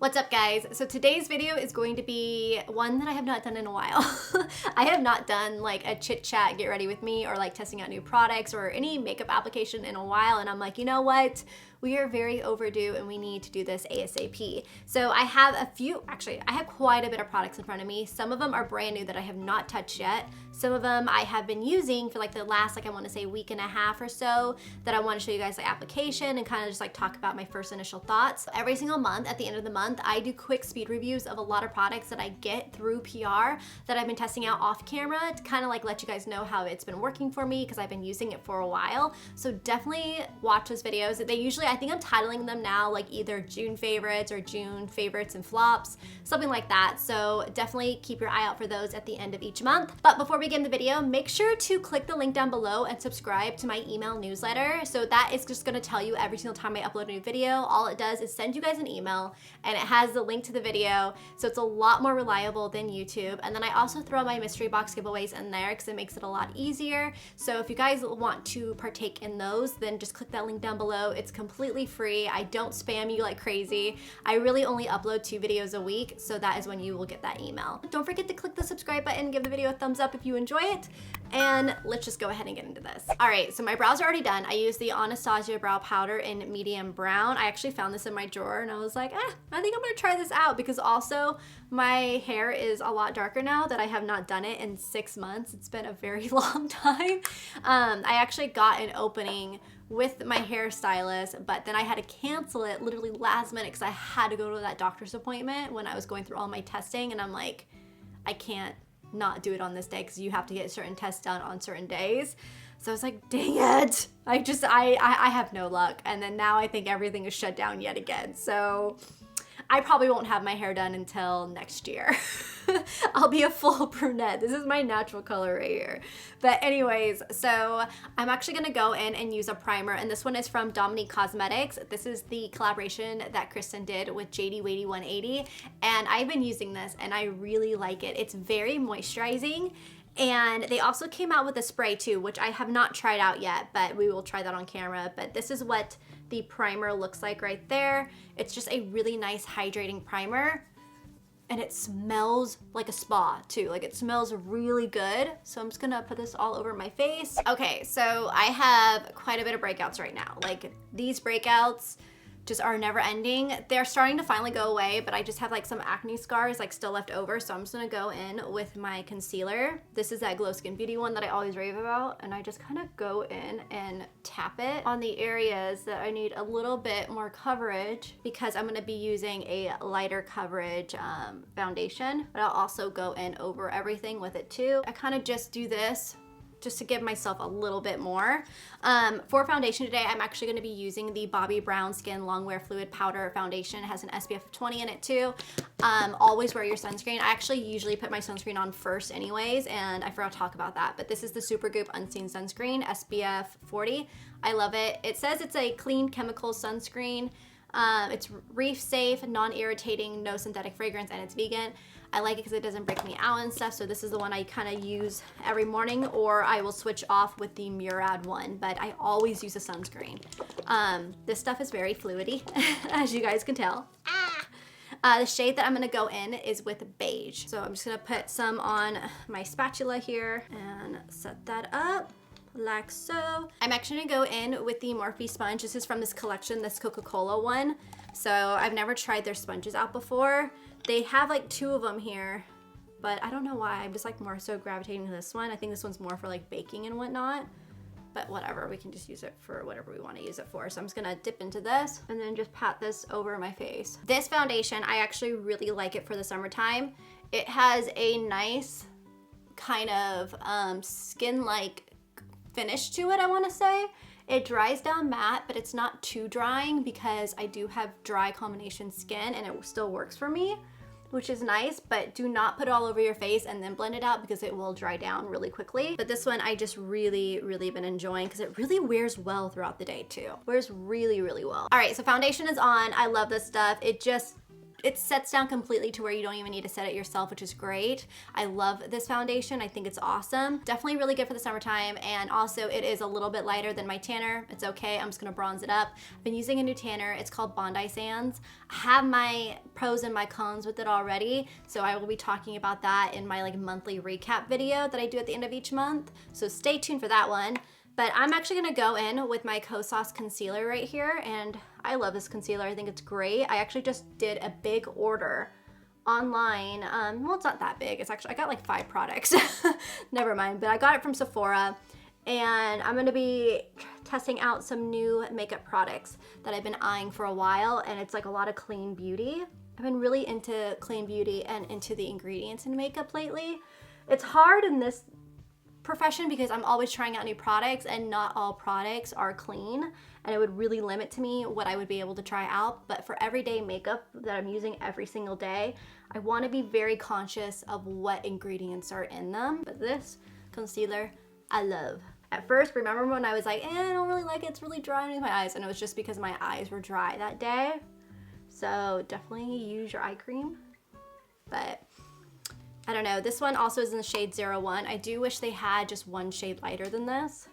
What's up guys? So today's video is going to be one that I have not done in a while. I have not done like a chit chat, get ready with me, or like testing out new products or any makeup application in a while, and I'm like, you know what? We are very overdue and we need to do this ASAP. So I have I have quite a bit of products in front of me. Some of them are brand new that I have not touched yet. Some of them I have been using for like the last, I want to say week and a half or so, that I want to show you guys the application and kind of just like talk about my first initial thoughts. Every single month, at the end of the month, I do quick speed reviews of a lot of products that I get through PR that I've been testing out off camera to kind of like let you guys know how it's been working for me because I've been using it for a while. So definitely watch those videos. They usually, I think I'm titling them now like either June favorites or June favorites and flops, something like that. So definitely keep your eye out for those at the end of each month. But before we begin the video, make sure to click the link down below and subscribe to my email newsletter. So that is just gonna tell you every single time I upload a new video. All it does is send you guys an email and it has the link to the video. So it's a lot more reliable than YouTube. And then I also throw my mystery box giveaways in there because it makes it a lot easier. So if you guys want to partake in those, then just click that link down below. It's completely free. I don't spam you like crazy. I really only upload 2 videos a week, so that is when you will get that email. Don't forget to click the subscribe button, give the video a thumbs up if you enjoy it, and let's just go ahead and get into this. All right, so my brows are already done. I used the Anastasia brow powder in medium brown. I actually found this in my drawer and I was like, I think I'm gonna try this out because also my hair is a lot darker now that I have not done it in 6 months. It's been a very long time. I actually got an opening with my hairstylist, but then I had to cancel it literally last minute because I had to go to that doctor's appointment when I was going through all my testing, and I'm like, I can't not do it on this day because you have to get certain tests done on certain days. So I was like, dang it. I have no luck. And then now I think everything is shut down yet again. So I probably won't have my hair done until next year. I'll be a full brunette. This is my natural color right here. But anyways, so I'm actually gonna go in and use a primer, and this one is from Dominique Cosmetics. This is the collaboration that Kristen did with JD Waity 180, and I've been using this and I really like it. It's very moisturizing. And they also came out with a spray too, which I have not tried out yet, but we will try that on camera. But this is what the primer looks like right there. It's just a really nice hydrating primer. And it smells like a spa too. Like it smells really good. So I'm just gonna put this all over my face. Okay, so I have quite a bit of breakouts right now. Like these breakouts just are never ending. They're starting to finally go away, but I just have like some acne scars like still left over. So I'm just gonna go in with my concealer. This is that Glow Skin Beauty one that I always rave about. And I just kind of go in and tap it on the areas that I need a little bit more coverage because I'm gonna be using a lighter coverage foundation, but I'll also go in over everything with it too. I kind of just do this just to give myself a little bit more. For foundation today, I'm actually gonna be using the Bobbi Brown Skin Longwear Fluid Powder Foundation. It has an SPF of 20 in it too. Always wear your sunscreen. I actually usually put my sunscreen on first anyways, and I forgot to talk about that, but this is the Supergoop Unseen Sunscreen, SPF 40. I love it. It says it's a clean chemical sunscreen. It's reef safe, non-irritating, no synthetic fragrance, and it's vegan. I like it because it doesn't break me out and stuff, so this is the one I kind of use every morning, or I will switch off with the Murad one, but I always use a sunscreen. This stuff is very fluidy, as you guys can tell. The shade that I'm gonna go in is with beige. So I'm just gonna put some on my spatula here and set that up like so. I'm actually gonna go in with the Morphe sponge. This is from this collection, this Coca-Cola one. So I've never tried their sponges out before. They have like 2 of them here, but I don't know why. I'm just like more so gravitating to this one. I think this one's more for like baking and whatnot, but whatever, we can just use it for whatever we want to use it for. So I'm just gonna dip into this and then just pat this over my face. This foundation, I actually really like it for the summertime. It has a nice kind of skin-like finish to it, I want to say. It dries down matte, but it's not too drying because I do have dry combination skin and it still works for me, which is nice, but do not put it all over your face and then blend it out because it will dry down really quickly. But this one I just really been enjoying because it really wears well throughout the day too. Wears really well. All right, so foundation is on. I love this stuff. It just it sets down completely to where you don't even need to set it yourself, which is great. I love this foundation. I think it's awesome. Definitely really good for the summertime, and also it is a little bit lighter than my tanner. It's okay. I'm just gonna bronze it up. I've been using a new tanner. It's called Bondi Sands. I have my pros and my cons with it already, so I will be talking about that in my like monthly recap video that I do at the end of each month. So stay tuned for that one. But I'm actually gonna go in with my KOSAS concealer right here, and I love this concealer. I think it's great. I actually just did a big order online. Well, it's not that big. It's actually, I got like 5 products. Never mind, but I got it from Sephora, and I'm gonna be testing out some new makeup products that I've been eyeing for a while, and it's like a lot of clean beauty. I've been really into clean beauty and into the ingredients in makeup lately. It's hard in this profession because I'm always trying out new products, and not all products are clean, and it would really limit to me what I would be able to try out. But for everyday makeup that I'm using every single day, I want to be very conscious of what ingredients are in them. But this concealer I love. At first, remember when I was like, I don't really like it, it's really dry underneath my eyes, and it was just because my eyes were dry that day. So definitely use your eye cream. But I don't know, this one also is in the shade 01. I do wish they had just one shade lighter than this,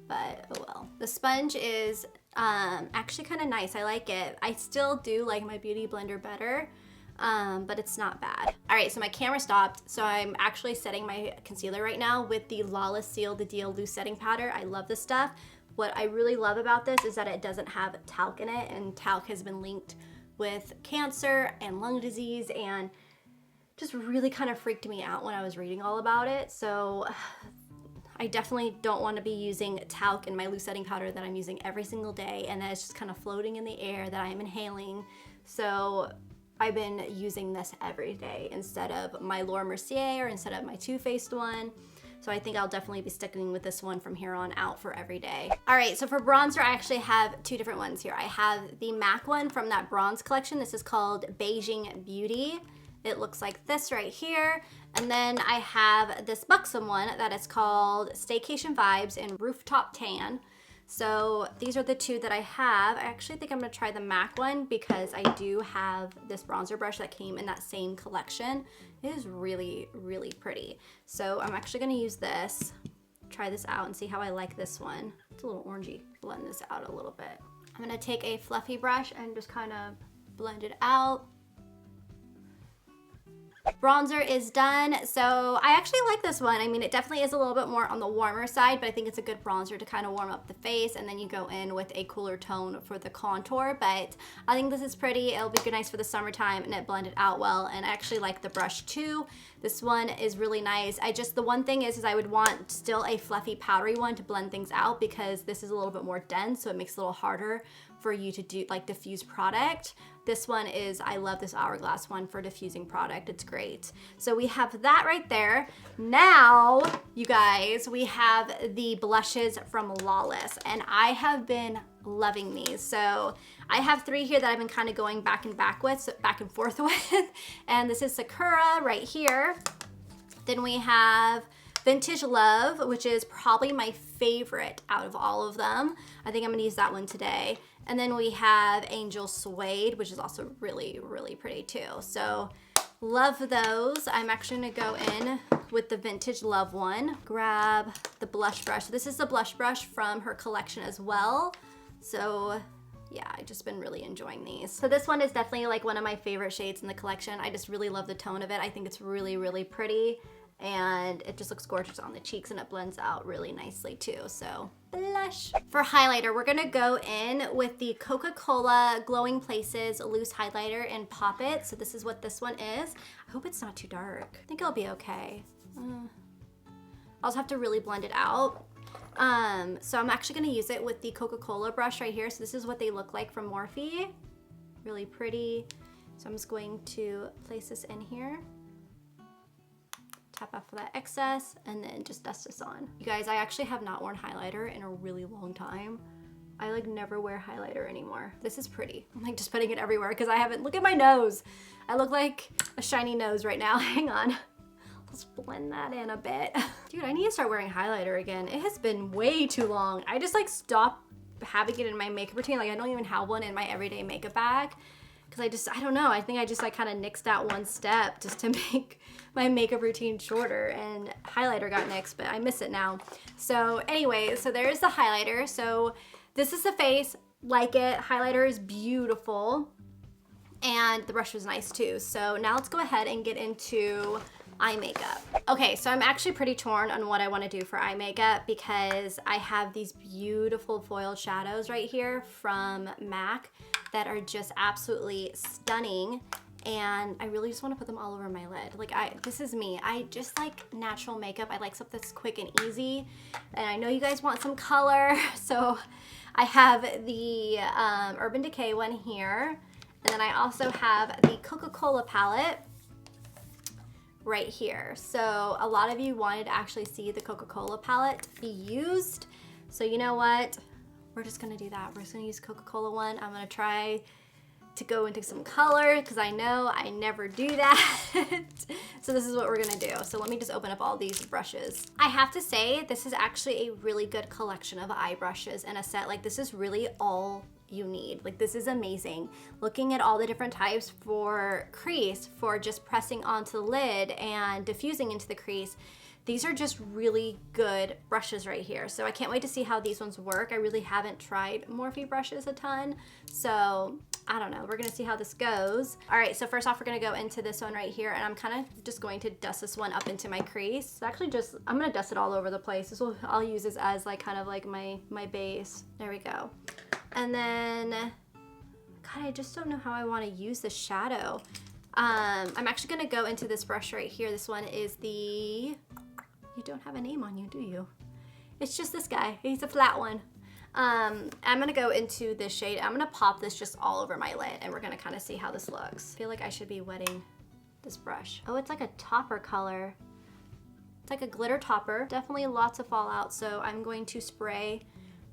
but oh well. The sponge is actually kind of nice. I like it. I still do like my Beauty Blender better, but it's not bad. All right, so my camera stopped, so I'm actually setting my concealer right now with the Lawless Seal the Deal Loose Setting Powder. I love this stuff. What I really love about this is that it doesn't have talc in it, and talc has been linked with cancer and lung disease, and just really kind of freaked me out when I was reading all about it. So I definitely don't want to be using talc in my loose setting powder that I'm using every single day, and that is just kind of floating in the air that I am inhaling. So I've been using this every day instead of my Laura Mercier or instead of my Too Faced one. So I think I'll definitely be sticking with this one from here on out for every day. All right, so for bronzer, I actually have 2 different ones here. I have the MAC one from that bronze collection. This is called Beijing Beauty. It looks like this right here. And then I have this BUXOM one that is called Staycation Vibes in Rooftop Tan. So these are the 2 that I have. I actually think I'm gonna try the MAC one because I do have this bronzer brush that came in that same collection. It is really, really pretty. So I'm actually gonna use this, try this out and see how I like this one. It's a little orangey. Blend this out a little bit. I'm gonna take a fluffy brush and just kind of blend it out. Bronzer is done. So I actually like this one. I mean, it definitely is a little bit more on the warmer side, but I think it's a good bronzer to kind of warm up the face, and then you go in with a cooler tone for the contour. But I think this is pretty. It'll be good, nice for the summertime, and it blended out well. And I actually like the brush too. This one is really nice. The one thing is I would want still a fluffy powdery one to blend things out, because this is a little bit more dense, so it makes it a little harder for you to do like diffuse product. This one is, I love this Hourglass one for diffusing product. It's great. So we have that right there. Now, you guys, we have the blushes from Lawless, and I have been loving these. So I have 3 here that I've been kind of going back and forth with. And this is Sakura right here. Then we have Vintage Love, which is probably my favorite out of all of them. I think I'm gonna use that one today. And then we have Angel Suede, which is also really, really pretty too. So love those. I'm actually gonna go in with the Vintage Love one. Grab the blush brush. This is the blush brush from her collection as well. So yeah, I've just been really enjoying these. So this one is definitely like one of my favorite shades in the collection. I just really love the tone of it. I think it's really, really pretty, and it just looks gorgeous on the cheeks, and it blends out really nicely too. So blush. For highlighter, we're gonna go in with the Coca-Cola Glowing Places Loose Highlighter in Pop It. So this is what this one is. I hope it's not too dark. I think it'll be okay. I'll also have to really blend it out. So I'm actually gonna use it with the Coca-Cola brush right here. So this is what they look like from Morphe. Really pretty. So I'm just going to place this in here. Tap off that excess, and then just dust this on. You guys, I actually have not worn highlighter in a really long time. I like never wear highlighter anymore. This is pretty. I'm like just putting it everywhere because I haven't, look at my nose. I look like a shiny nose right now. Hang on. Let's blend that in a bit. Dude, I need to start wearing highlighter again. It has been way too long. I just like stopped having it in my makeup routine. Like I don't even have one in my everyday makeup bag. because I don't know, I think I kind of nixed out one step just to make my makeup routine shorter, and highlighter got nixed, but I miss it now. So anyway, so there's the highlighter. So this is the face, like it. Highlighter is beautiful, and the brush was nice too. So now let's go ahead and get into eye makeup. Okay, so I'm actually pretty torn on what I want to do for eye makeup because I have these beautiful foiled shadows right here from MAC that are just absolutely stunning, and I really just want to put them all over my lid. Like, this is me. I just like natural makeup. I like something that's quick and easy, and I know you guys want some color, so I have the Urban Decay one here, and then I also have the Coca-Cola palette right here. So a lot of you wanted to actually see the Coca-Cola palette be used. So you know what? We're just gonna do that. We're just gonna use Coca-Cola one. I'm gonna try to go into some color because I know I never do that. So this is what we're gonna do. So let me just open up all these brushes. I have to say, this is actually a really good collection of eye brushes in a set. Like, this is really all you need. Like, this is amazing. Looking at all the different types for crease, for just pressing onto the lid and diffusing into the crease, these are just really good brushes right here. So I can't wait to see how these ones work. I really haven't tried Morphe brushes a ton, so I don't know. We're gonna see how this goes. All right, so first off, we're gonna go into this one right here, and I'm kind of just going to dust this one up into my crease. It's actually just, I'm gonna dust it all over the place. I'll use this as like kind of like my base. There we go. And then, God, I just don't know how I want to use the shadow. I'm actually gonna go into this brush right here. This one is the, you don't have a name on you, do you? It's just this guy. He's a flat one. I'm gonna go into this shade. I'm gonna pop this just all over my lid, and we're gonna kind of see how this looks. I feel like I should be wetting this brush. Oh, it's like a topper color. It's like a glitter topper. Definitely lots of fallout, so I'm going to spray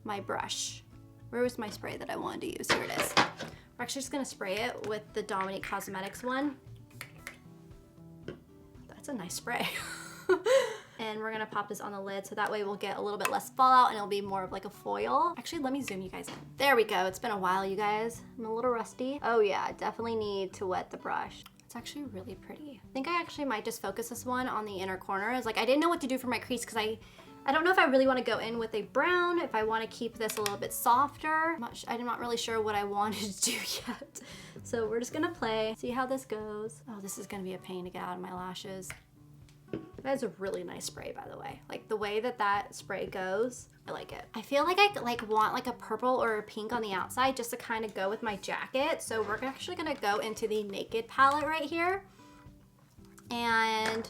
my brush. Where was my spray that I wanted to use? Here it is. We're actually just gonna spray it with the Dominique Cosmetics one. That's a nice spray. And we're gonna pop this on the lid so that way we'll get a little bit less fallout and it'll be more of like a foil. Actually, let me zoom you guys in. There we go. It's been a while, you guys. I'm a little rusty. Oh yeah, definitely need to wet the brush. It's actually really pretty. I think I actually might just focus this one on the inner corners. Like, I didn't know what to do for my crease because I don't know if I really want to go in with a brown, if I want to keep this a little bit softer. I'm not really sure what I wanted to do yet. So we're just gonna play, see how this goes. Oh, this is gonna be a pain to get out of my lashes. That is a really nice spray, by the way. Like, the way that that spray goes, I like it. I feel like I want like a purple or a pink on the outside just to kind of go with my jacket. So we're actually gonna go into the Naked palette right here. And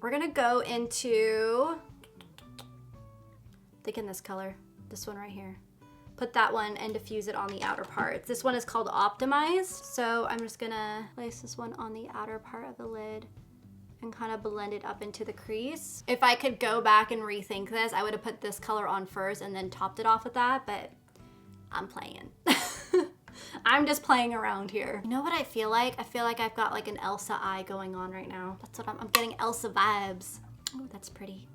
we're gonna go into, I think in this color, this one right here. Put that one and diffuse it on the outer part. This one is called Optimized. So I'm just gonna place this one on the outer part of the lid and kind of blend it up into the crease. If I could go back and rethink this, I would have put this color on first and then topped it off with that, but I'm playing. I'm just playing around here. You know what I feel like? I feel like I've got like an Elsa eye going on right now. That's what I'm getting Elsa vibes. Oh, that's pretty.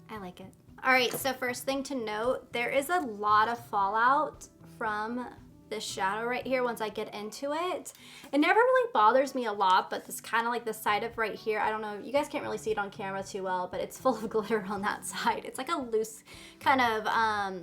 I like it. All right, so first thing to note, there is a lot of fallout from this shadow right here once I get into it. It never really bothers me a lot, but this kind of like the side of right here, I don't know, you guys can't really see it on camera too well, but it's full of glitter on that side. It's like a loose kind of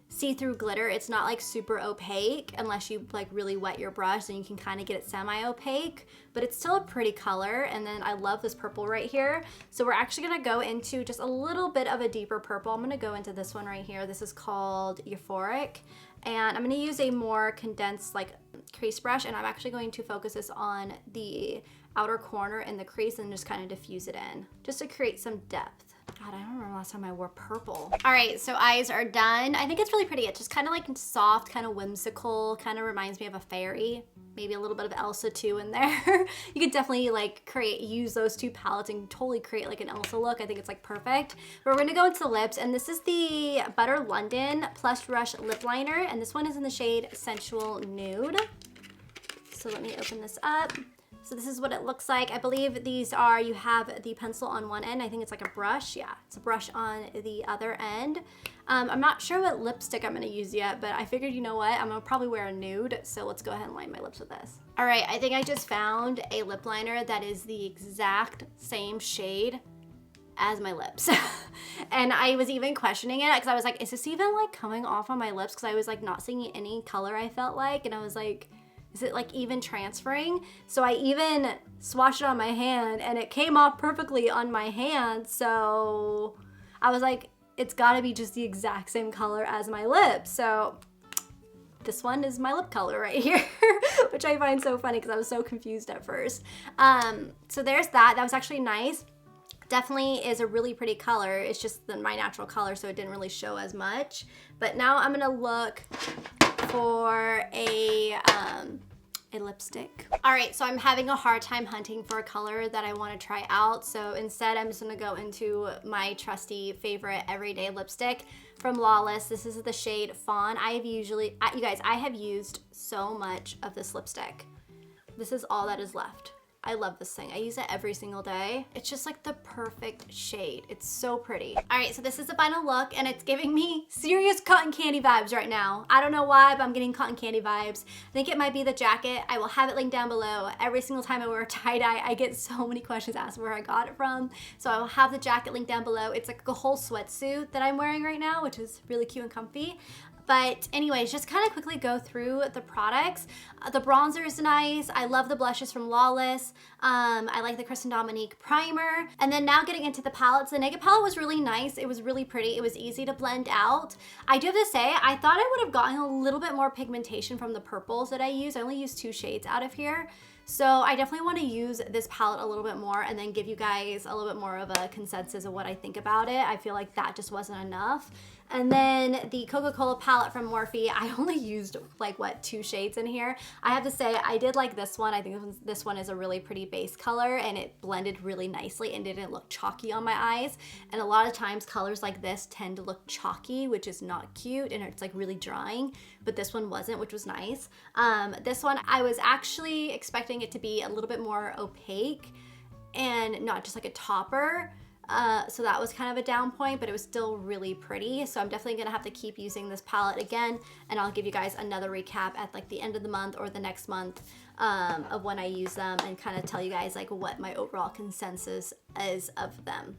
see-through glitter. It's not like super opaque unless you like really wet your brush, and you can kind of get it semi-opaque, but it's still a pretty color. And then I love this purple right here. So we're actually gonna go into just a little bit of a deeper purple. I'm gonna go into this one right here. This is called Euphoric. And I'm gonna use a more condensed like crease brush, and I'm actually going to focus this on the outer corner in the crease and just kind of diffuse it in, just to create some depth. God, I don't remember last time I wore purple. All right, so eyes are done. I think it's really pretty. It's just kind of like soft, kind of whimsical, kind of reminds me of a fairy. Maybe a little bit of Elsa too in there. You could definitely like use those two palettes and totally create like an Elsa look. I think it's like perfect. But we're gonna go into the lips, and this is the Butter London Plush Rush Lip Liner, and this one is in the shade Sensual Nude. So let me open this up. So this is what it looks like. I believe these are, you have the pencil on one end. I think it's like a brush. Yeah, it's a brush on the other end. I'm not sure what lipstick I'm gonna use yet, but I figured, you know what? I'm gonna probably wear a nude, so let's go ahead and line my lips with this. All right, I think I just found a lip liner that is the exact same shade as my lips. And I was even questioning it because I was like, is this even like coming off on my lips? Because I was like not seeing any color, I felt like, and I was like, is it like even transferring? So I even swatched it on my hand and it came off perfectly on my hand. So I was like, it's gotta be just the exact same color as my lips. So this one is my lip color right here, which I find so funny because I was so confused at first. So there's that. That was actually nice. Definitely is a really pretty color. It's just my natural color, so it didn't really show as much. But now I'm gonna look for a lipstick. All right, so I'm having a hard time hunting for a color that I want to try out. So instead, I'm just gonna go into my trusty favorite everyday lipstick from Lawless. This is the shade Fawn. You guys, I have used so much of this lipstick. This is all that is left. I love this thing. I use it every single day. It's just like the perfect shade. It's so pretty. All right, so this is the final look and it's giving me serious cotton candy vibes right now. I don't know why, but I'm getting cotton candy vibes. I think it might be the jacket. I will have it linked down below. Every single time I wear a tie-dye, I get so many questions asked where I got it from. So I will have the jacket linked down below. It's like a whole sweatsuit that I'm wearing right now, which is really cute and comfy. But anyways, just kind of quickly go through the products. The bronzer is nice. I love the blushes from Lawless. I like the Kristen Dominique primer. And then now getting into the palettes. The Naked palette was really nice. It was really pretty. It was easy to blend out. I do have to say, I thought I would have gotten a little bit more pigmentation from the purples that I used. I only used 2 shades out of here. So I definitely want to use this palette a little bit more and then give you guys a little bit more of a consensus of what I think about it. I feel like that just wasn't enough. And then the Coca-Cola palette from Morphe, I only used like, what, 2 shades in here. I have to say, I did like this one. I think this one is a really pretty base color and it blended really nicely and didn't look chalky on my eyes. And a lot of times colors like this tend to look chalky, which is not cute and it's like really drying, but this one wasn't, which was nice. This one, I was actually expecting it to be a little bit more opaque and not just like a topper. So that was kind of a down point, but it was still really pretty. So I'm definitely gonna have to keep using this palette again, and I'll give you guys another recap at like the end of the month or the next month of when I use them and kind of tell you guys like what my overall consensus is of them.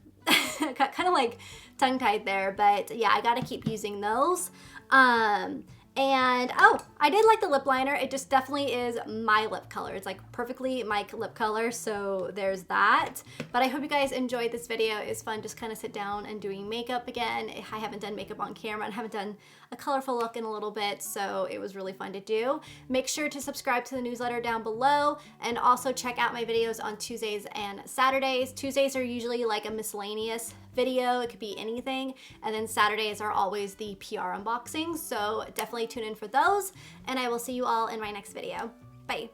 Got kind of like tongue-tied there, but yeah, I gotta keep using those. And oh, I did like the lip liner. It just definitely is my lip color. It's like perfectly my lip color, so there's that. But I hope you guys enjoyed this video. It was fun just kind of sit down and doing makeup again. I haven't done makeup on camera and haven't done a colorful look in a little bit, so it was really fun to do. Make sure to subscribe to the newsletter down below and also check out my videos on Tuesdays and Saturdays. Tuesdays are usually like a miscellaneous video. It could be anything. And then Saturdays are always the PR unboxings, so definitely tune in for those, and I will see you all in my next video.